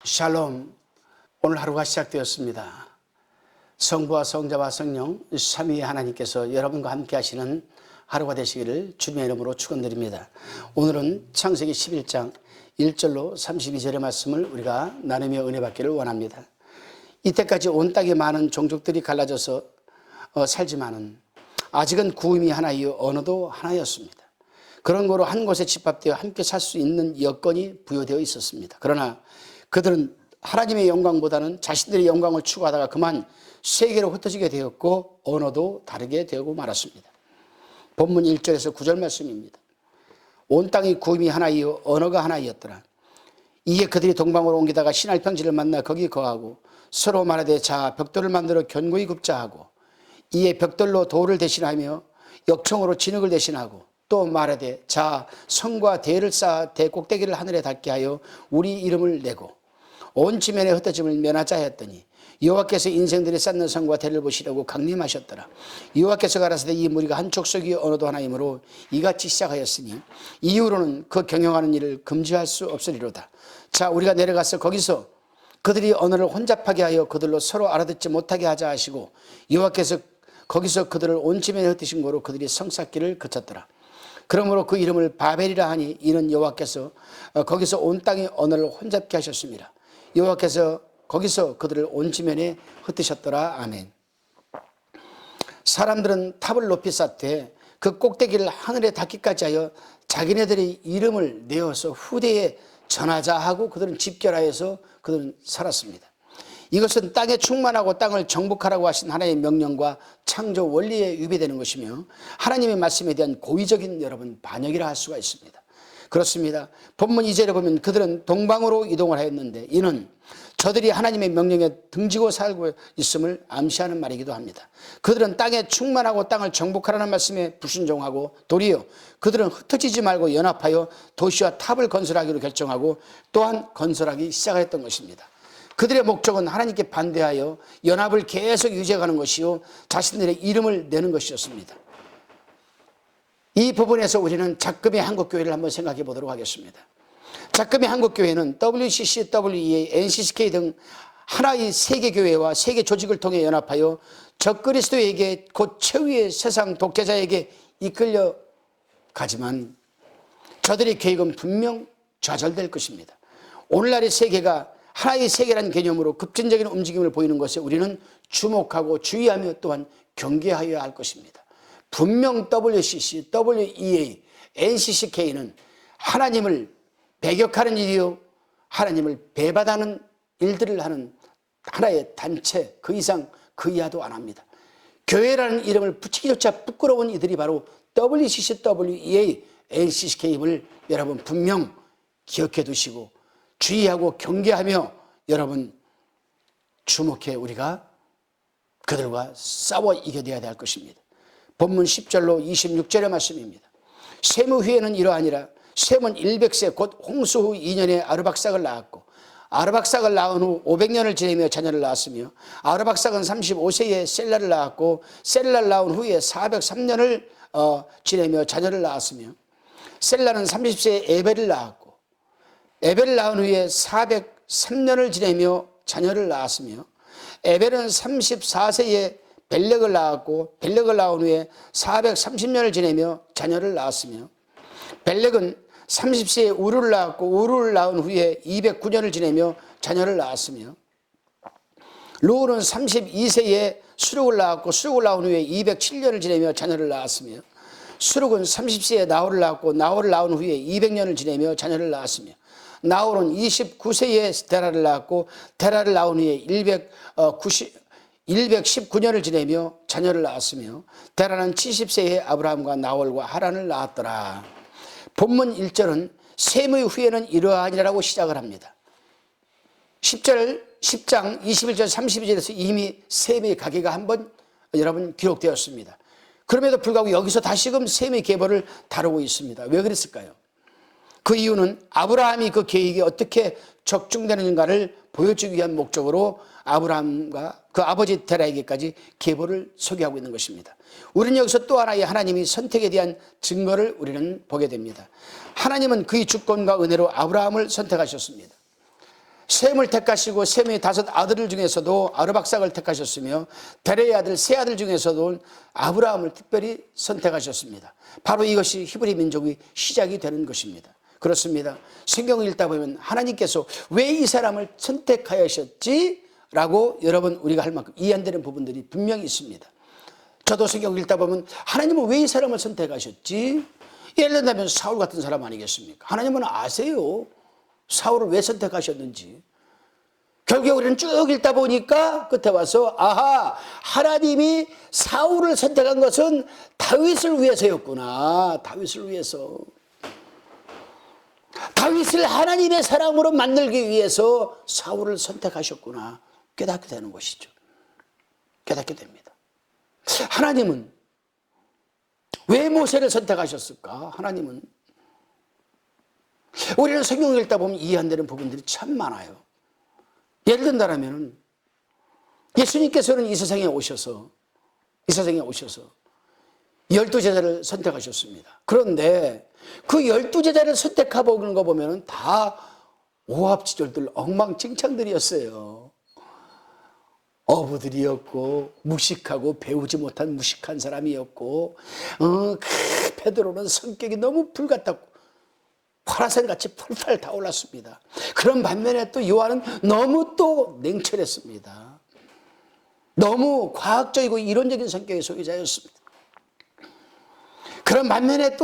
샬롬. 오늘 하루가 시작되었습니다. 성부와 성자와 성령 삼위의 하나님께서 여러분과 함께 하시는 하루가 되시기를 주님의 이름으로 축원드립니다. 오늘은 창세기 11장 1절로 32절의 말씀을 우리가 나누며 은혜 받기를 원합니다. 이때까지 온 땅에 많은 종족들이 갈라져서 살지만은 아직은 구음이 하나이요 언어도 하나였습니다. 그런 거로 한 곳에 집합되어 함께 살 수 있는 여건이 부여되어 있었습니다. 그러나 그들은 하나님의 영광보다는 자신들의 영광을 추구하다가 그만 세계로 흩어지게 되었고 언어도 다르게 되고 말았습니다. 본문 1절에서 9절 말씀입니다. 온 땅이 구음이 하나이요 언어가 하나이었더라. 이에 그들이 동방으로 옮기다가 신할 평지를 만나 거기 거하고 서로 말하되 자 벽돌을 만들어 견고히 굽자 하고 이에 벽돌로 돌을 대신하며 역청으로 진흙을 대신하고 또 말하되 자 성과 대를 쌓아 대 꼭대기를 하늘에 닿게 하여 우리 이름을 내고 온 지면에 흩어짐을 면하자 했더니 여호와께서 인생들이 쌓는 성과 대를 보시려고 강림하셨더라. 여호와께서 가라사대 이 무리가 한 족속이 언어도 하나이므로 이같이 시작하였으니 이후로는 그 경영하는 일을 금지할 수 없으리로다. 자 우리가 내려가서 거기서 그들이 언어를 혼잡하게 하여 그들로 서로 알아듣지 못하게 하자 하시고 여호와께서 거기서 그들을 온 지면에 흩으신 거로 그들이 성 쌓기를 그쳤더라. 그러므로 그 이름을 바벨이라 하니 이는 여호와께서 거기서 온 땅의 언어를 혼잡게 하셨습니다. 여호와께서 거기서 그들을 온 지면에 흩으셨더라. 아멘. 사람들은 탑을 높이 쌓되 그 꼭대기를 하늘에 닿기까지 하여 자기네들의 이름을 내어서 후대에 전하자 하고 그들은 집결하여서 그들은 살았습니다. 이것은 땅에 충만하고 땅을 정복하라고 하신 하나님의 명령과 창조 원리에 위배되는 것이며 하나님의 말씀에 대한 고의적인 반역이라 할 수가 있습니다. 그렇습니다. 본문 2절에 보면 그들은 동방으로 이동을 하였는데 이는 저들이 하나님의 명령에 등지고 살고 있음을 암시하는 말이기도 합니다. 그들은 땅에 충만하고 땅을 정복하라는 말씀에 불순종하고 도리어 그들은 흩어지지 말고 연합하여 도시와 탑을 건설하기로 결정하고 또한 건설하기 시작했던 것입니다. 그들의 목적은 하나님께 반대하여 연합을 계속 유지해가는 것이요 자신들의 이름을 내는 것이었습니다. 이 부분에서 우리는 작금의 한국교회를 한번 생각해 보도록 하겠습니다. 작금의 한국교회는 WCC, WEA, NCCK 등 하나의 세계교회와 세계 조직을 통해 연합하여 적그리스도에게 곧 최후의 세상 독재자에게 이끌려 가지만 저들의 계획은 분명 좌절될 것입니다. 오늘날의 세계가 하나의 세계라는 개념으로 급진적인 움직임을 보이는 것에 우리는 주목하고 주의하며 또한 경계하여야 할 것입니다. 분명 WCC, WEA, NCCK는 하나님을 배격하는 일이요 하나님을 배반하는 일들을 하는 하나의 단체, 그 이상 그 이하도 안 합니다. 교회라는 이름을 붙이기조차 부끄러운 이들이 바로 WCC, WEA, NCCK임을 여러분 분명 기억해 두시고 주의하고 경계하며 여러분 주목해 우리가 그들과 싸워 이겨내야 될 것입니다. 본문 10절로 26절의 말씀입니다. 셈의 후에는 이러하니라. 셈은 100세 곧 홍수 후 2년에 아르박삭을 낳았고 아르박삭을 낳은 후 500년을 지내며 자녀를 낳았으며 아르박삭은 35세에 셀라를 낳았고 셀라를 낳은 후에 403년을 지내며 자녀를 낳았으며 셀라는 30세에 에벨을 낳았고 에벨을 낳은 후에 403년을 지내며 자녀를 낳았으며 에벨은 34세에 벨렉을 낳았고 벨렉을 낳은 후에 430년을 지내며 자녀를 낳았으며 벨렉은 30세에 우루를 낳았고 우루를 낳은 후에 209년을 지내며 자녀를 낳았으며 루는 32세에 수룩을 낳았고 수룩을 낳은 후에 207년을 지내며 자녀를 낳았으며 수룩은 30세에 나홀을 낳았고 나홀을 낳은 후에 200년을 지내며 자녀를 낳았으며 나홀은 29세에 데라를 낳았고 데라를 낳은 후에 119년을 지내며 자녀를 낳았으며 데라는 70세에 아브라함과 나홀과 하란을 낳았더라. 본문 1절은 셈의 후에는 이러하니라고 시작을 합니다. 10장 21절 32절에서 이미 셈의 가계가 한번 여러분 기록되었습니다. 그럼에도 불구하고 여기서 다시금 셈의 계보를 다루고 있습니다. 왜 그랬을까요? 그 이유는 아브라함이 그 계획이 어떻게 적중되는가를 보여주기 위한 목적으로 아브라함과 그 아버지 데라에게까지 계보를 소개하고 있는 것입니다. 우리는 여기서 또 하나의 하나님이 선택에 대한 증거를 우리는 보게 됩니다. 하나님은 그의 주권과 은혜로 아브라함을 선택하셨습니다. 셈을 택하시고 셈의 5 아들 중에서도 아르박삭을 택하셨으며 데레의 아들 세 아들 중에서도 아브라함을 특별히 선택하셨습니다. 바로 이것이 히브리 민족의 시작이 되는 것입니다. 그렇습니다. 성경을 읽다 보면 하나님께서 왜 이 사람을 선택하셨지? 라고 여러분 우리가 할 만큼 이해 안 되는 부분들이 분명히 있습니다. 저도 성경을 읽다 보면 하나님은 왜 이 사람을 선택하셨지? 예를 든다면 사울 같은 사람 아니겠습니까? 하나님은 아세요. 사울을 왜 선택하셨는지. 결국 우리는 쭉 읽다 보니까 끝에 와서 아하, 하나님이 사울을 선택한 것은 다윗을 위해서였구나. 다윗을 위해서. 다윗을 하나님의 사람으로 만들기 위해서 사울을 선택하셨구나. 깨닫게 되는 것이죠. 깨닫게 됩니다. 하나님은 왜 모세를 선택하셨을까? 하나님은 우리는 성경을 읽다 보면 이해 안 되는 부분들이 참 많아요. 예를 든다면 예수님께서는 이 세상에 오셔서 12제자를 선택하셨습니다. 그런데 그 12제자를 선택해보는 거 보면 다 오합지졸들 엉망진창들이었어요. 어부들이었고 무식하고 배우지 못한 무식한 사람이었고 베드로는 성격이 너무 불같았고 파라산같이 펄펄 타올랐습니다. 그런 반면에 또 요한은 너무 또 냉철했습니다. 너무 과학적이고 이론적인 성격의 소유자였습니다. 그런 반면에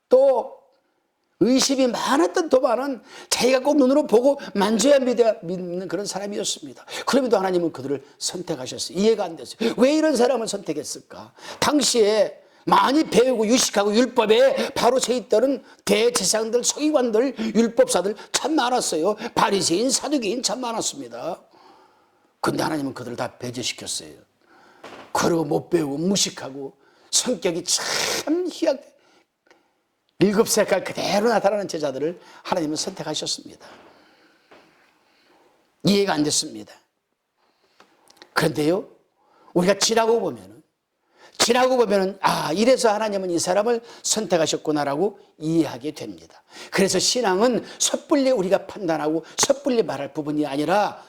또 의심이 많았던 도마는 자기가 꼭 눈으로 보고 만져야 믿는 그런 사람이었습니다. 그럼에도 하나님은 그들을 선택하셨어요. 이해가 안 됐어요. 왜 이런 사람을 선택했을까? 당시에 많이 배우고 유식하고 율법에 바로 서 있던 대제사장들, 서기관들, 율법사들 참 많았어요. 바리새인, 사두개인 참 많았습니다. 근데 하나님은 그들을 다 배제시켰어요. 그러고 못 배우고 무식하고 성격이 참 희한해. 7색깔 그대로 나타나는 제자들을 하나님은 선택하셨습니다. 이해가 안 됐습니다. 그런데요, 우리가 지나고 보면은 이래서 하나님은 이 사람을 선택하셨구나라고 이해하게 됩니다. 그래서 신앙은 섣불리 우리가 판단하고 섣불리 말할 부분이 아니라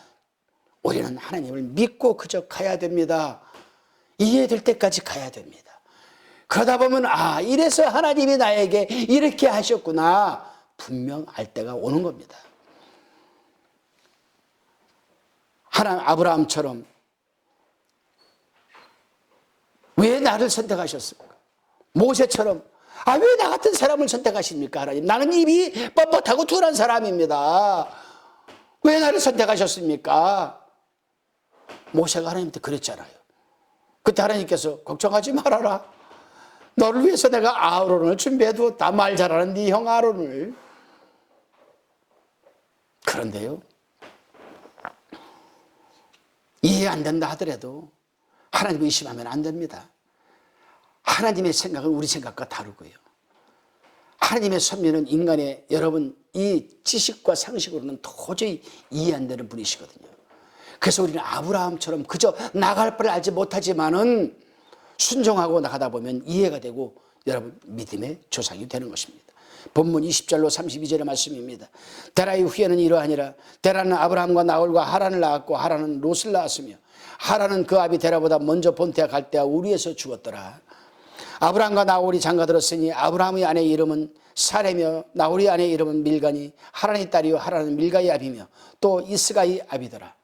우리는 하나님을 믿고 그저 가야 됩니다. 이해될 때까지 가야 됩니다. 그러다 보면 이래서 하나님이 나에게 이렇게 하셨구나 분명 알 때가 오는 겁니다. 아브라함처럼 왜 나를 선택하셨을까? 모세처럼 왜 나 같은 사람을 선택하십니까 하나님? 나는 입이 뻣뻣하고 둔한 사람입니다. 왜 나를 선택하셨습니까? 모세가 하나님한테 그랬잖아요. 그때 하나님께서 걱정하지 말아라. 너를 위해서 내가 아론을 준비해두었다. 말 잘하는 네 형 아론을. 그런데요, 이해 안 된다 하더라도 하나님 의심하면 안 됩니다. 하나님의 생각은 우리 생각과 다르고요. 하나님의 섭리는 인간의 여러분 이 지식과 상식으로는 도저히 이해 안 되는 분이시거든요. 그래서 우리는 아브라함처럼 그저 나갈 바를 알지 못하지만은 순종하고 나가다 보면 이해가 되고 여러분 믿음의 조상이 되는 것입니다. 본문 20절로 32절의 말씀입니다. 데라의 후예는 이러하니라. 데라는 아브라함과 나홀과 하란을 낳았고 하란은 롯을 낳았으며 하란은 그 아비 데라보다 먼저 본태와 갈대아 우리에서 죽었더라. 아브라함과 나홀이 장가들었으니 아브라함의 아내의 이름은 사레며 나홀의 아내의 이름은 밀가니 하란의 딸이요 하란은 밀가의 아비며 또 이스가의 아비더라.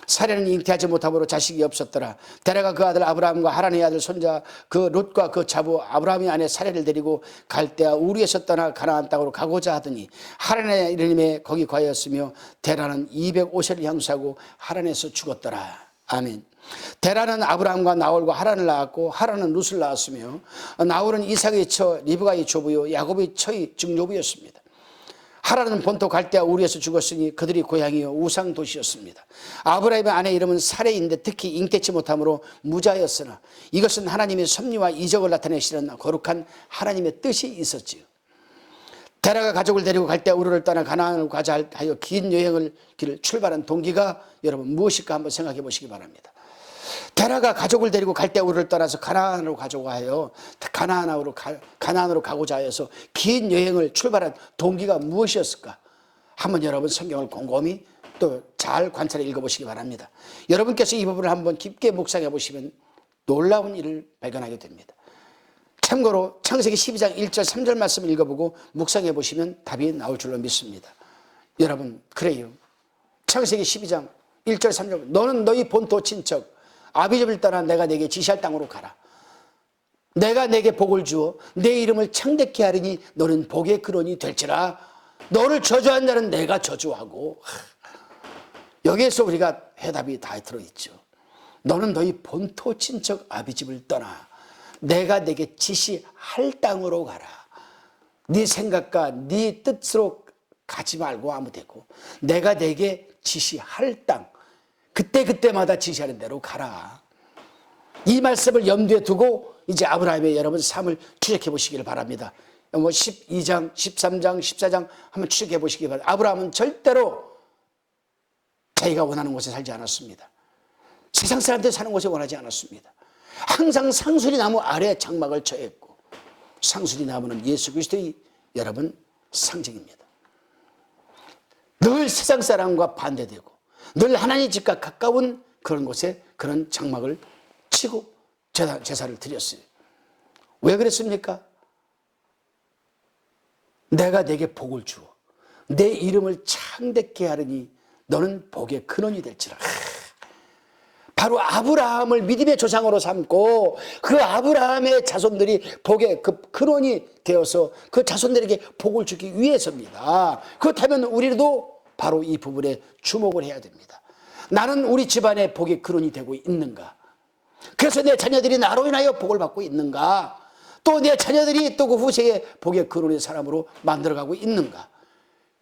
사례는 잉태하지 못함으로 자식이 없었더라. 데라가 그 아들 아브라함과 하란의 아들 손자 그 롯과 그 자부 아브라함의 아내 사례를 데리고 갈대아 우리에서 떠나 가나안 땅으로 가고자 하더니 하란의 이름에 거기 거하였으며 데라는 205세를 향수하고 하란에서 죽었더라. 아멘. 데라는 아브라함과 나홀과 하란을 낳았고 하란은 룻을 낳았으며 나홀은 이삭의 처 리브가의 조부요 야곱의 처의 증조부였습니다. 하란은 본토 갈대아 우리에서 죽었으니 그들이 고향이요 우상 도시였습니다. 아브라함의 아내 이름은 사레인데 특히 잉태치 못함으로 무자였으나 이것은 하나님의 섭리와 이적을 나타내시는 거룩한 하나님의 뜻이 있었지요. 데라가 가족을 데리고 갈대아 우르를 떠나 가나안을 가자 하여 긴 길을 출발한 동기가 여러분 무엇일까 한번 생각해 보시기 바랍니다. 데라가 가족을 데리고 갈대아 우르를 떠나서 가나안으로 가자고 하여 가나안으로 가고자 하여서 긴 여행을 출발한 동기가 무엇이었을까? 한번 여러분 성경을 곰곰이 또 잘 관찰해 읽어보시기 바랍니다. 여러분께서 이 부분을 한번 깊게 묵상해 보시면 놀라운 일을 발견하게 됩니다. 참고로 창세기 12장 1절 3절 말씀을 읽어보고 묵상해 보시면 답이 나올 줄로 믿습니다. 여러분 그래요. 창세기 12장 1절 3절 너는 너희 본토 친척 아비집을 떠나 내가 내게 지시할 땅으로 가라. 내가 내게 복을 주어 내 이름을 창대케 하리니 너는 복의 근원이 될지라. 너를 저주한 자는 내가 저주하고. 여기에서 우리가 해답이 다 들어있죠. 너는 너희 본토 친척 아비집을 떠나 내가 내게 지시할 땅으로 가라. 네 생각과 네 뜻으로 가지 말고 아무 데고 내가 내게 지시할 땅 그때마다 지시하는 대로 가라. 이 말씀을 염두에 두고 이제 아브라함의 여러분 삶을 추적해 보시기를 바랍니다. 12장, 13장, 14장 한번 추적해 보시기 바랍니다. 아브라함은 절대로 자기가 원하는 곳에 살지 않았습니다. 세상 사람들이 사는 곳에 원하지 않았습니다. 항상 상수리 나무 아래 장막을 처했고 상수리 나무는 예수 그리스도의 여러분 상징입니다. 늘 세상 사람과 반대되고 늘 하나님 집과 가까운 그런 곳에 그런 장막을 치고 제사를 드렸어요. 왜 그랬습니까? 내가 내게 복을 주어 내 이름을 창대케 하리니 너는 복의 근원이 될지라. 바로 아브라함을 믿음의 조상으로 삼고 그 아브라함의 자손들이 복의 그 근원이 되어서 그 자손들에게 복을 주기 위해서입니다. 그렇다면 우리도 바로 이 부분에 주목을 해야 됩니다. 나는 우리 집안의 복의 근원이 되고 있는가? 그래서 내 자녀들이 나로 인하여 복을 받고 있는가? 또 내 자녀들이 또 그 후세에 복의 근원의 사람으로 만들어가고 있는가?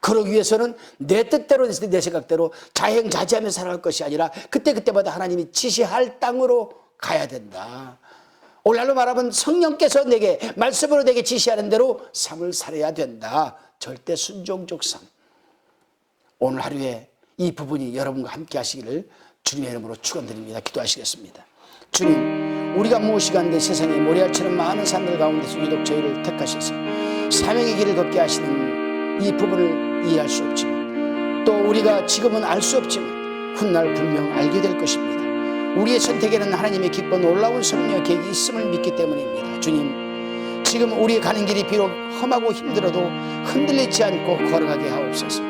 그러기 위해서는 내 뜻대로 내 생각대로 자행자지하며 살아갈 것이 아니라 그때마다 하나님이 지시할 땅으로 가야 된다. 오늘날로 말하면 성령께서 내게 말씀으로 내게 지시하는 대로 삶을 살아야 된다. 절대 순종적 삶. 오늘 하루에 이 부분이 여러분과 함께 하시기를 주님의 이름으로 축원드립니다. 기도하시겠습니다. 주님, 우리가 무엇이간데 세상에 모래알처럼 많은 사람들 가운데서 유독 저희를 택하셔서 사명의 길을 걷게 하시는 이 부분을 이해할 수 없지만 또 우리가 지금은 알 수 없지만 훗날 분명 알게 될 것입니다. 우리의 선택에는 하나님의 기쁜 놀라운 섭리와 계획이 있음을 믿기 때문입니다. 주님, 지금 우리 가는 길이 비록 험하고 힘들어도 흔들리지 않고 걸어가게 하옵소서.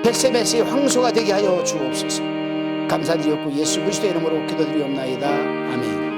벳세메스의 황소가 되게 하여 주옵소서. 감사드렸고 예수 그리스도의 이름으로 기도드리옵나이다. 아멘.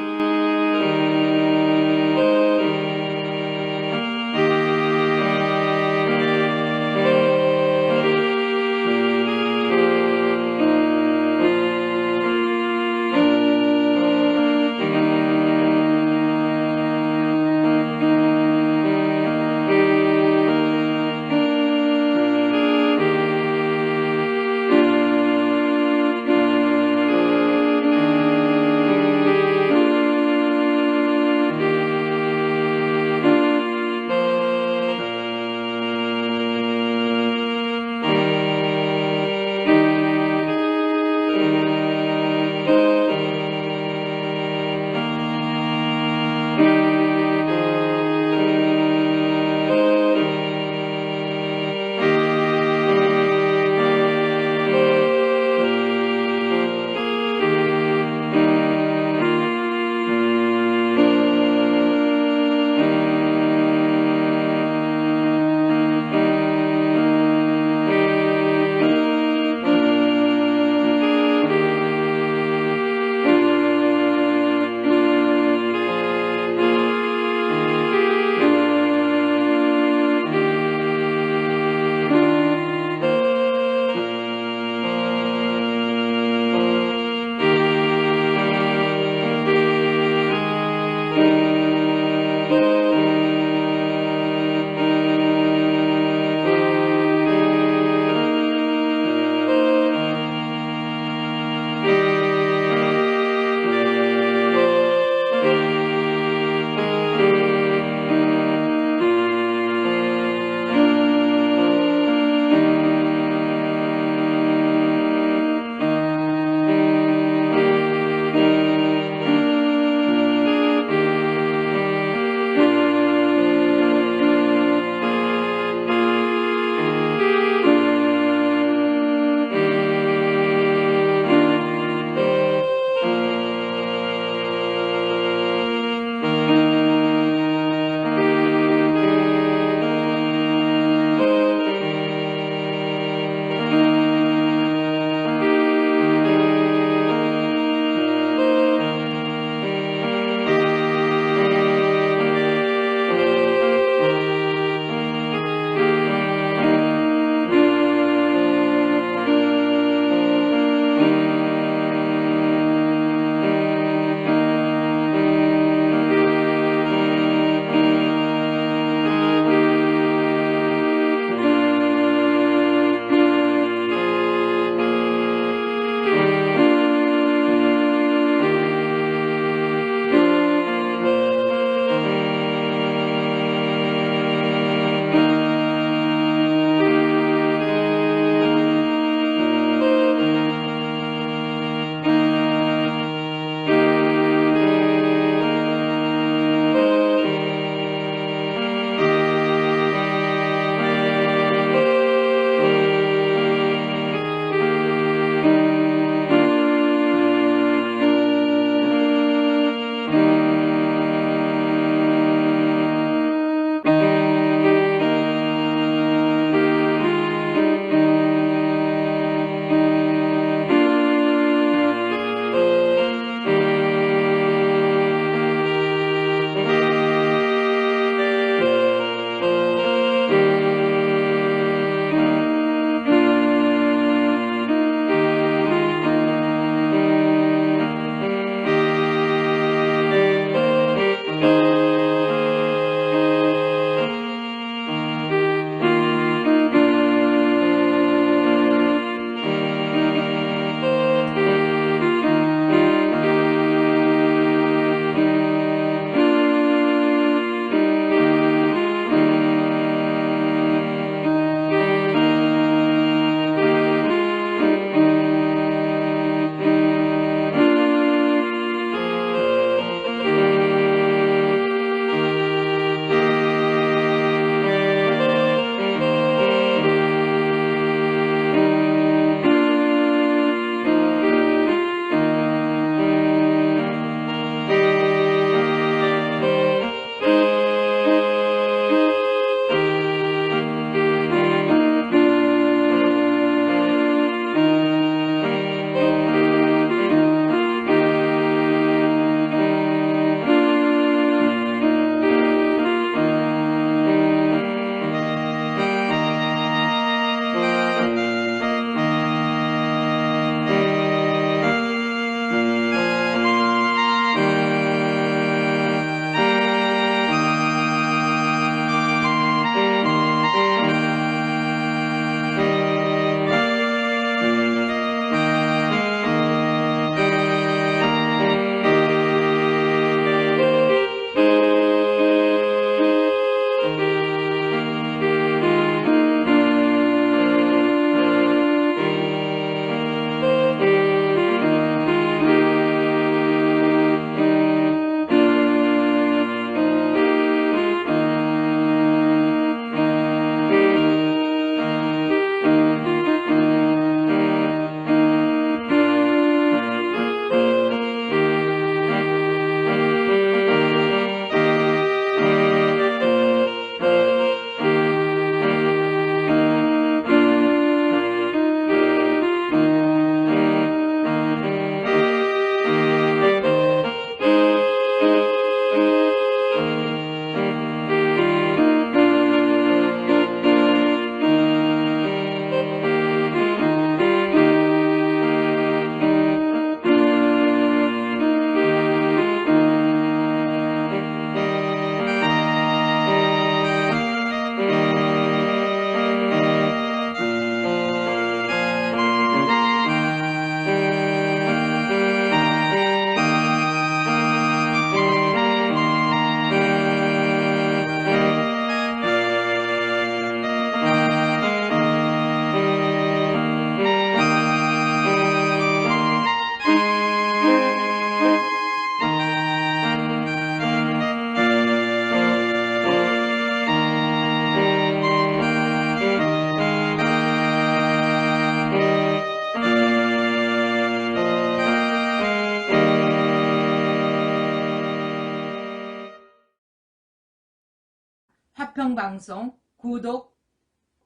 화평방송 구독,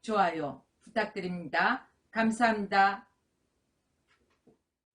좋아요 부탁드립니다. 감사합니다.